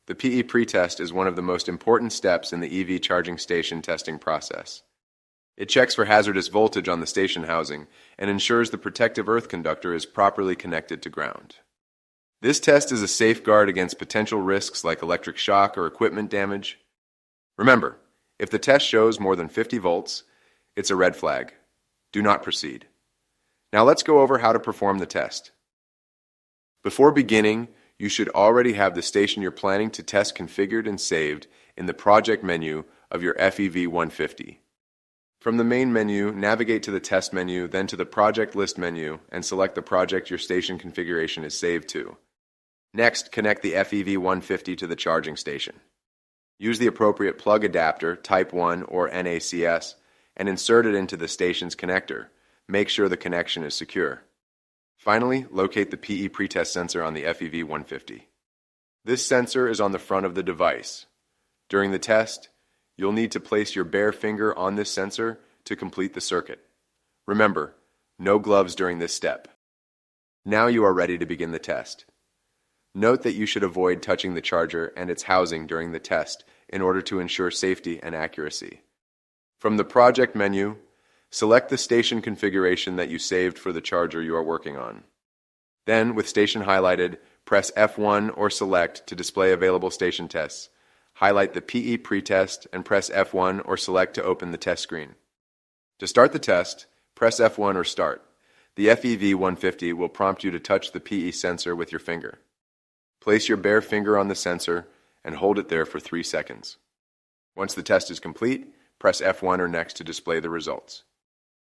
The PE pretest is one of the most important steps in the EV charging station testing process. It checks for hazardous voltage on the station housing and ensures the protective earth conductor is properly connected to ground. This test is a safeguard against potential risks like electric shock or equipment damage. Remember, if the test shows more than 50 volts, it's a red flag. Do not proceed. Now let's go over how to perform the test. Before beginning, you should already have the station you're planning to test configured and saved in the project menu of your FEV150. From the main menu, navigate to the test menu, then to the project list menu, and select the project your station configuration is saved to. Next, connect the FEV150 to the charging station. Use the appropriate plug adapter, Type 1 or NACS, and insert it into the station's connector. Make sure the connection is secure. Finally, locate the PE pretest sensor on the FEV150. This sensor is on the front of the device. During the test, you'll need to place your bare finger on this sensor to complete the circuit. Remember, no gloves during this step. Now you are ready to begin the test. Note that you should avoid touching the charger and its housing during the test in order to ensure safety and accuracy. From the project menu, select the station configuration that you saved for the charger you are working on. Then, with station highlighted, press F1 or select to display available station tests. Highlight the PE pretest and press F1 or select to open the test screen. To start the test, press F1 or start. The FEV150 will prompt you to touch the PE sensor with your finger. Place your bare finger on the sensor and hold it there for 3 seconds. Once the test is complete, press F1 or next to display the results.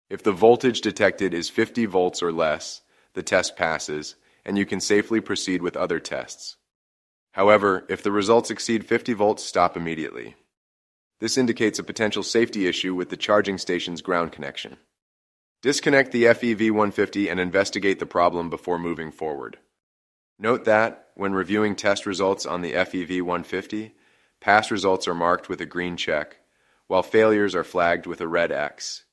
If the voltage detected is 50 volts or less, the test passes, and you can safely proceed with other tests. However, if the results exceed 50 volts, stop immediately. This indicates a potential safety issue with the charging station's ground connection. Disconnect the FEV150 and investigate the problem before moving forward. Note that, when reviewing test results on the FEV150, past results are marked with a green check, while failures are flagged with a red X.